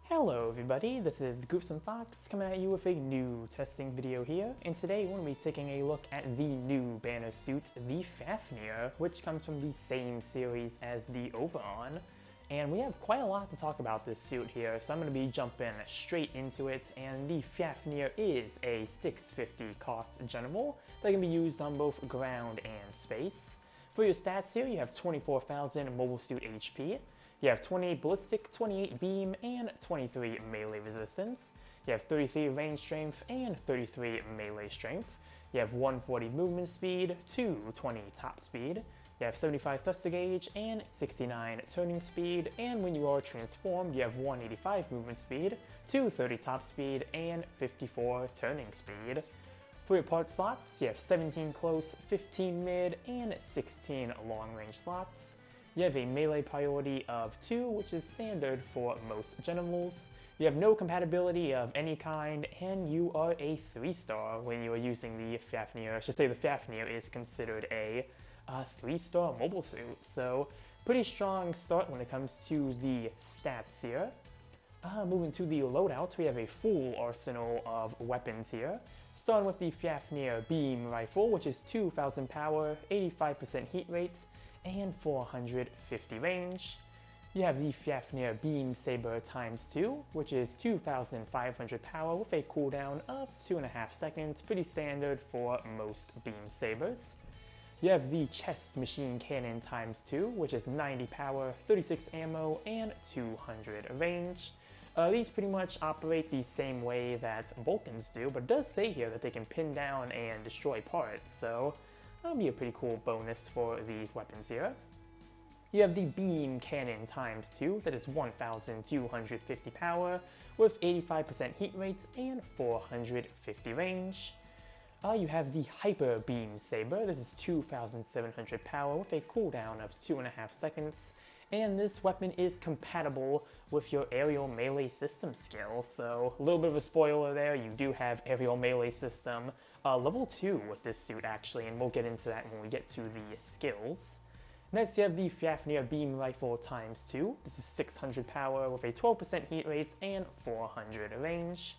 Hello everybody, this is Goofsome Fox coming at you with a new testing video here, and today we're going to be taking a look at the new banner suit, the Fafnir, which comes from the same series as the Oberon. And we have quite a lot to talk about this suit here, so I'm going to be jumping straight into it, and the Fafnir is a 650 cost general that can be used on both ground and space. For your stats here, you have 24,000 mobile suit HP, you have 28 ballistic, 28 beam, and 23 melee resistance. You have 33 range strength and 33 melee strength. You have 140 movement speed, 220 top speed. You have 75 thruster gauge and 69 turning speed, and when you are transformed, you have 185 movement speed, 230 top speed, and 54 turning speed. For your part slots, you have 17 close, 15 mid, and 16 long range slots. You have a melee priority of 2, which is standard for most generals. You have no compatibility of any kind, and you are a 3-star when you are using the Fafnir. I should say the Fafnir is considered a 3-star mobile suit, so pretty strong start when it comes to the stats here. Moving to the loadouts, we have a full arsenal of weapons here. Starting with the Fafnir beam rifle, which is 2,000 power, 85% heat rates, and 450 range. You have the Fafnir beam saber ×2, which is 2,500 power with a cooldown of 2.5 seconds, pretty standard for most beam sabers. You have the chest machine cannon ×2, which is 90 power, 36 ammo, and 200 range. These pretty much operate the same way that Vulcans do, but it does say here that they can pin down and destroy parts, so that'll be a pretty cool bonus for these weapons here. You have the beam cannon ×2, that is 1,250 power, with 85% heat rates and 450 range. You have the hyper beam saber, this is 2,700 power with a cooldown of 2.5 seconds. And this weapon is compatible with your aerial melee system skill, so a little bit of a spoiler there, you do have aerial melee system level 2 with this suit actually, and we'll get into that when we get to the skills. Next you have the Fafnir beam rifle ×2, this is 600 power with a 12% heat rate and 400 range.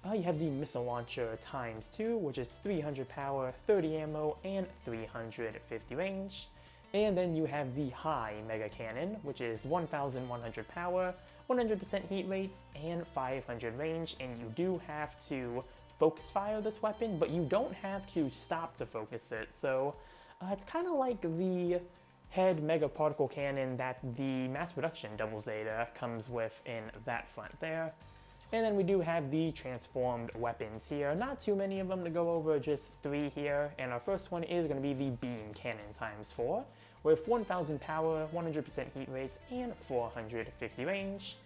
You have the missile launcher ×2, which is 300 power, 30 ammo, and 350 range. And then you have the high mega cannon, which is 1,100 power, 100% heat rates, and 500 range, and you do have to focus fire this weapon, but you don't have to stop to focus it, so it's kind of like the head mega particle cannon that the mass production Double Zeta comes with in that front there. And then we do have the transformed weapons here. Not too many of them to go over, just 3 here. And our first one is going to be the beam cannon ×4, with 1,000 power, 100% heat rate, and 450 range.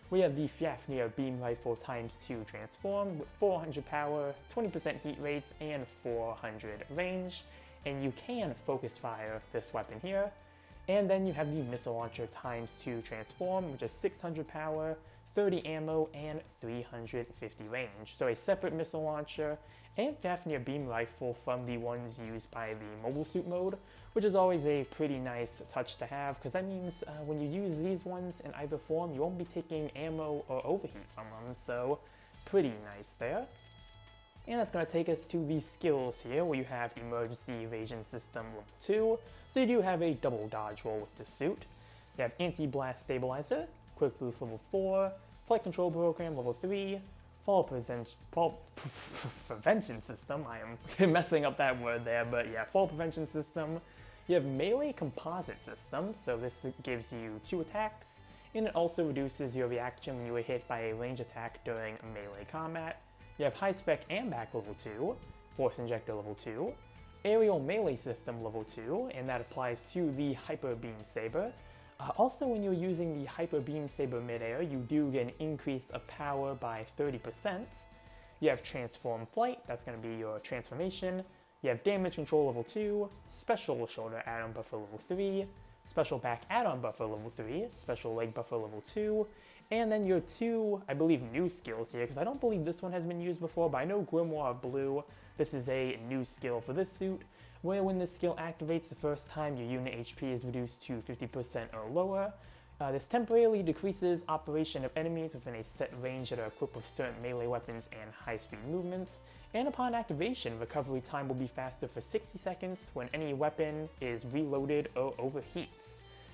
We have the Fafnir beam rifle ×2 transformed with 400 power, 20% heat rates, and 400 range. And you can focus fire this weapon here. And then you have the missile launcher ×2 transform, which is 600 power, 30 ammo, and 350 range. So a separate missile launcher and Fafnir beam rifle from the ones used by the mobile suit mode, which is always a pretty nice touch to have, because that means when you use these ones in either form, you won't be taking ammo or overheat from them, so pretty nice there. And that's going to take us to the skills here, where you have Emergency Evasion System level 2, so you do have a double dodge roll with this suit. You have Anti-Blast Stabilizer, Quick Boost level 4, Flight Control Program level 3, Fall Prevention System, I am messing up that word there, but yeah, Fall Prevention System. You have Melee Composite System, so this gives you 2 attacks, and it also reduces your reaction when you are hit by a range attack during melee combat. You have High Spec AMBAC level 2, Force Injector level 2, Aerial Melee System level 2, and that applies to the Hyper Beam Saber. Also, when you're using the Hyper Beam Saber midair, you do get an increase of power by 30%. You have Transform Flight, that's going to be your transformation. You have Damage Control level 2, Special Shoulder Add-on Buffer level 3, Special Back Add-on Buffer level 3, Special Leg Buffer level 2, and then your 2, I believe, new skills here, because I don't believe this one has been used before, but I know Grimoire Blue, this is a new skill for this suit, where when this skill activates the first time your unit HP is reduced to 50% or lower, This temporarily decreases operation of enemies within a set range that are equipped with certain melee weapons and high-speed movements. And upon activation, recovery time will be faster for 60 seconds when any weapon is reloaded or overheats.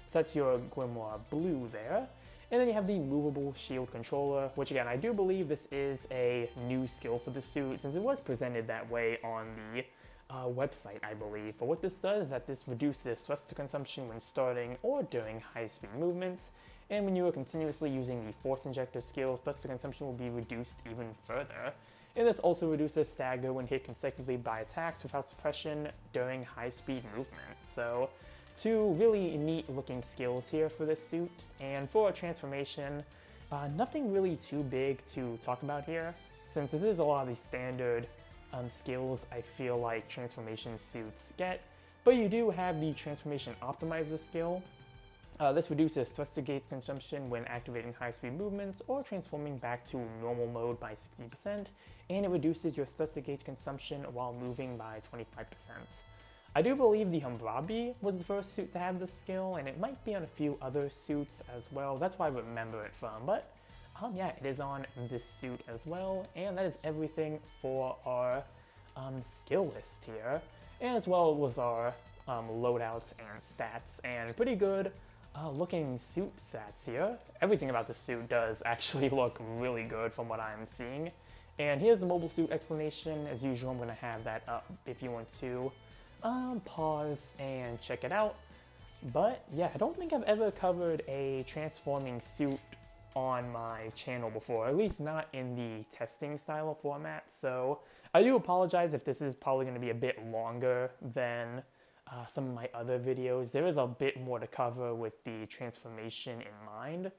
So that's your Grimoire Blue there. And then you have the movable shield controller, which again, I do believe this is a new skill for the suit, since it was presented that way on the website, I believe. But what this does is that this reduces thruster consumption when starting or during high-speed movements, and when you are continuously using the force injector skill, thruster consumption will be reduced even further. And this also reduces stagger when hit consecutively by attacks without suppression during high-speed movement. So, two really neat looking skills here for this suit, and for a transformation, nothing really too big to talk about here, since this is a lot of the standard skills I feel like transformation suits get, but you do have the transformation optimizer skill. This reduces thruster gauge consumption when activating high-speed movements or transforming back to normal mode by 60%, and it reduces your thruster gauge consumption while moving by 25%. I do believe the Hammurabi was the first suit to have this skill, and it might be on a few other suits as well. That's why I remember it from, but yeah, it is on this suit as well, and that is everything for our skill list here, and as well was our loadouts and stats, and pretty good looking suit stats here. Everything about the suit does actually look really good from what I'm seeing. And here's the mobile suit explanation. As usual, I'm going to have that up if you want to pause and check it out. But yeah, I don't think I've ever covered a transforming suit on my channel before, at least not in the testing style format, so I do apologize if this is probably going to be a bit longer than some of my other videos. There is a bit more to cover with the transformation in mind,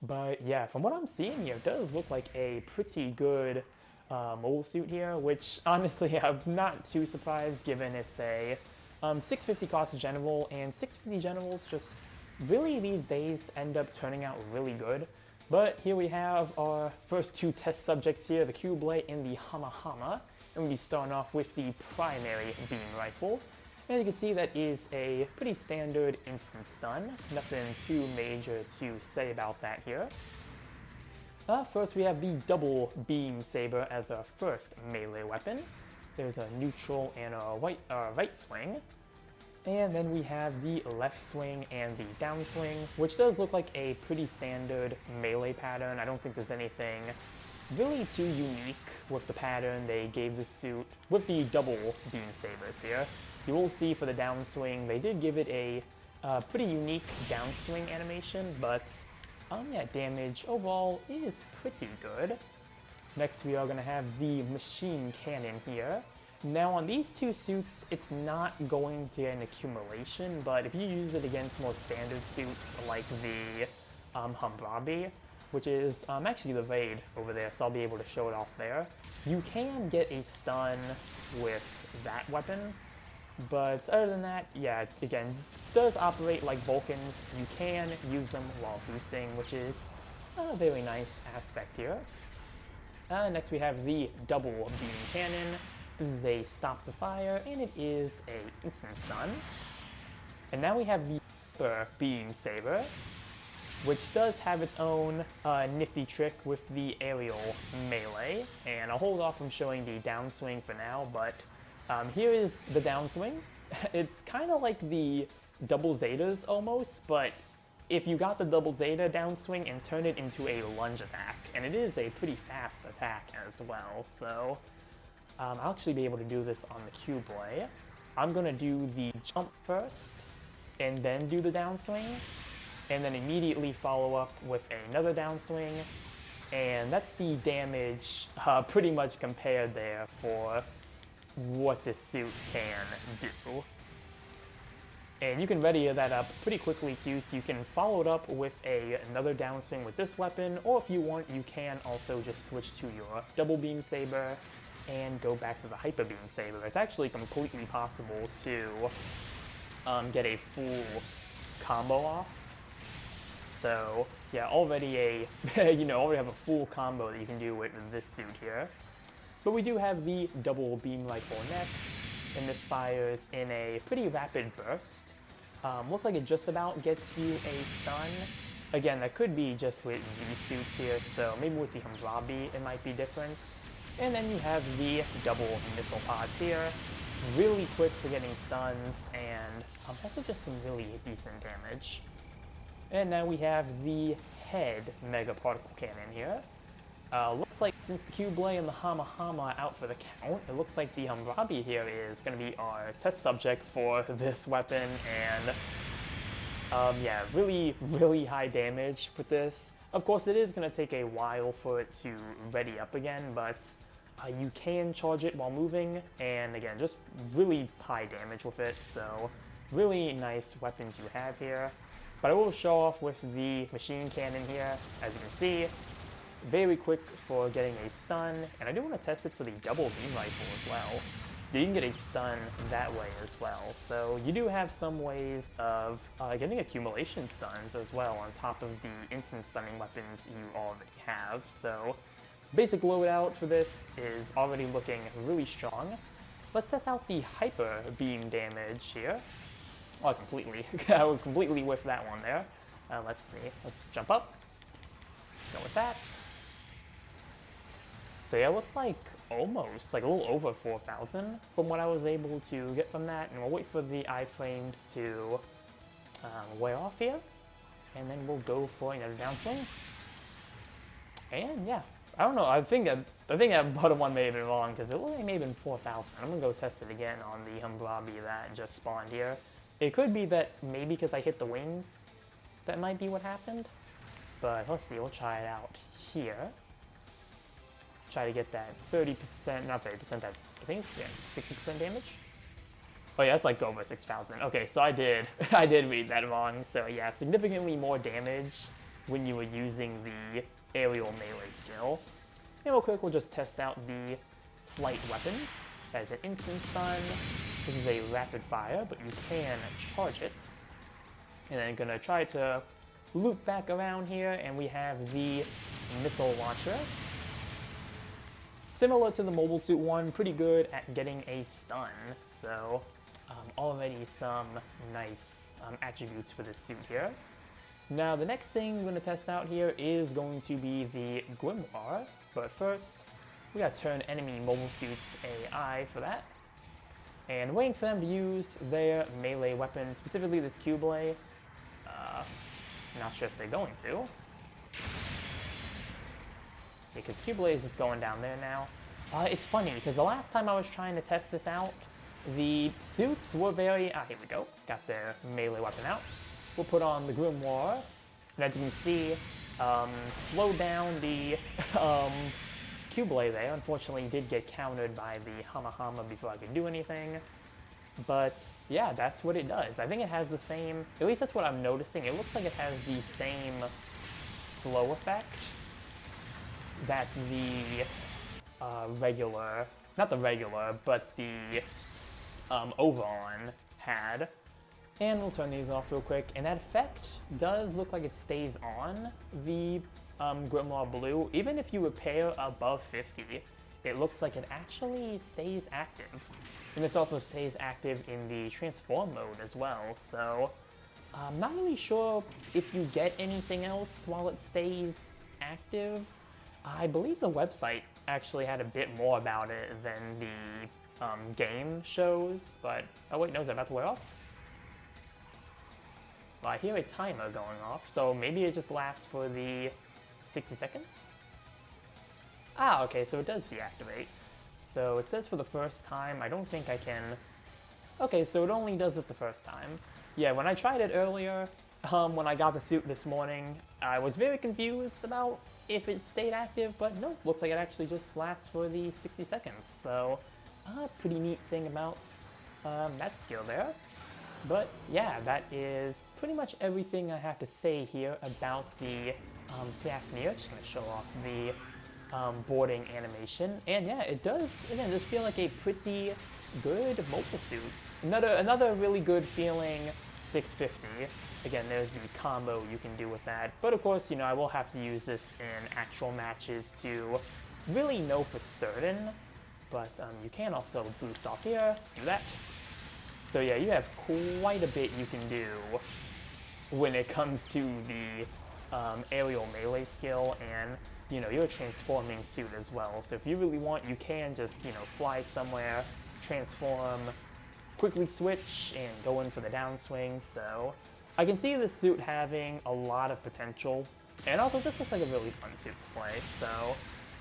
but yeah, from what I'm seeing here, it does look like a pretty good mobile suit here, which honestly I'm not too surprised given it's a 650 cost general, and 650 generals just really these days end up turning out really good. But here we have our first two test subjects here, the Q-Blade and the Hamahama, and we'll be starting off with the primary beam rifle. And you can see that is a pretty standard instant stun, nothing too major to say about that here. First we have the double beam saber as our first melee weapon. There's a neutral and a right swing. And then we have the left swing and the down swing, which does look like a pretty standard melee pattern. I don't think there's anything really too unique with the pattern they gave the suit with the double beam sabers here. You will see for the down swing, they did give it a pretty unique down swing animation, but yeah, damage overall is pretty good. Next we are going to have the machine cannon here. Now on these two suits, it's not going to get an accumulation, but if you use it against more standard suits like the Hammurabi, which is actually the Raid over there, so I'll be able to show it off there, you can get a stun with that weapon. But other than that, yeah, again, it does operate like Vulcans. You can use them while boosting, which is a very nice aspect here. Next we have the double beam cannon. This is a stop to fire, and it is a instant stun. And now we have the super beam saber, which does have its own nifty trick with the aerial melee. And I'll hold off from showing the downswing for now, but here is the downswing. It's kind of like the double zetas almost, but if you got the double zeta downswing and turn it into a lunge attack, and it is a pretty fast attack as well, so I'll actually be able to do this on the Q-Blade. I'm going to do the jump first, and then do the downswing, and then immediately follow up with another downswing, and that's the damage pretty much compared there for what this suit can do. And you can ready that up pretty quickly too, so you can follow it up with another downswing with this weapon, or if you want, you can also just switch to your double beam saber and go back to the hyper beam saber. It's actually completely possible to get a full combo off. So yeah, already already have a full combo that you can do with this suit here. But we do have the double beam rifle next, and this fires in a pretty rapid burst. Looks like it just about gets you a stun, again, that could be just with these suits here, so maybe with the Hammurabi it might be different. And then you have the double missile pods here, really quick for getting stuns, and also just some really decent damage. And now we have the head Mega Particle Cannon here. Looks like since the Q-Blade and the Hama Hama are out for the count, it looks like the Hammurabi here is going to be our test subject for this weapon, and yeah, really high damage with this. Of course, it is going to take a while for it to ready up again, but you can charge it while moving, and again, just really high damage with it, so really nice weapons you have here. But I will show off with the machine cannon here, as you can see. Very quick for getting a stun, and I do want to test it for the double beam rifle as well. You can get a stun that way as well, so you do have some ways of getting accumulation stuns as well on top of the instant stunning weapons you already have. So basic loadout for this is already looking really strong. Let's test out the hyper beam damage here. Oh, I would completely whiff that one there. Let's see, let's jump up, go with that. So yeah, it looks like almost, like a little over 4,000 from what I was able to get from that, and we'll wait for the iframes to wear off here, and then we'll go for another downswing. And yeah, I don't know, I think that bottom one may have been wrong, because it looked like it may have been 4,000. I'm gonna go test it again on the Hammurabi that just spawned here. It could be that maybe because I hit the wings, that might be what happened, but let's see, we'll try it out here. Try to get that 30%, not 30%, that I think it's, yeah, 60% damage. Oh yeah, that's like over 6,000. Okay, so I did read that wrong. So yeah, significantly more damage when you were using the aerial melee skill. And real quick, we'll just test out the flight weapons. As an instant stun, this is a rapid fire, but you can charge it. And then gonna try to loop back around here, and we have the missile launcher. Similar to the mobile suit one, pretty good at getting a stun, so already some nice attributes for this suit here. Now the next thing we're going to test out here is going to be the Grimoire, but first we gotta turn enemy mobile suits AI for that, and waiting for them to use their melee weapon, specifically this Q-Blade. Not sure if they're going to. Because Q-Blade is just going down there now. It's funny, because the last time I was trying to test this out, the suits were very... here we go. Got their melee weapon out. We'll put on the Grimoire, and as you can see, slowed down the Q-Blade there. Unfortunately, did get countered by the Hama Hama before I could do anything. But yeah, that's what it does. I think it has the same... At least that's what I'm noticing. It looks like it has the same slow effect that the regular, not the regular, but the Overon had. And we'll turn these off real quick, and that effect does look like it stays on the Grimoire Blue. Even if you repair above 50, it looks like it actually stays active. And this also stays active in the transform mode as well, so I'm not really sure if you get anything else while it stays active. I believe the website actually had a bit more about it than the game shows, but... Oh wait, no, is that about to wear off? Well, I hear a timer going off, so maybe it just lasts for the 60 seconds? Ah, okay, so it does deactivate. So it says for the first time, I don't think I can... Okay, so it only does it the first time. Yeah, when I tried it earlier, when I got the suit this morning, I was very confused about if it stayed active, but no, looks like it actually just lasts for the 60 seconds. So, pretty neat thing about that skill there. But yeah, that is pretty much everything I have to say here about the Fafnir. Just gonna show off the boarding animation, and yeah, it does again just feel like a pretty good mobile suit. Another really good feeling 650. Again, there's the combo you can do with that, but of course, you know, I will have to use this in actual matches to really know for certain. But you can also boost off here, do that. So yeah, you have quite a bit you can do when it comes to the aerial melee skill and, you know, your transforming suit as well. So if you really want, you can just, you know, fly somewhere, transform, quickly switch, and go in for the downswing. So I can see this suit having a lot of potential, and also this looks like a really fun suit to play. So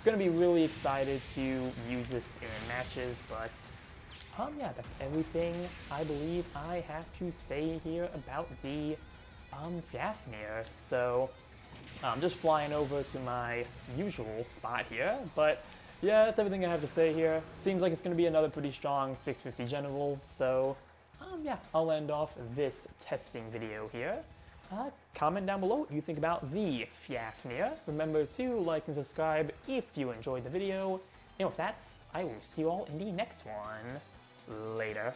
gonna be really excited to use this in matches, but yeah, that's everything I believe I have to say here about the Fafnir. So I'm just flying over to my usual spot here, but yeah, that's everything I have to say here. Seems like it's going to be another pretty strong 650 general, so yeah, I'll end off this testing video here. Comment down below what you think about the Fafnir. Remember to like and subscribe if you enjoyed the video. And with that, I will see you all in the next one. Later.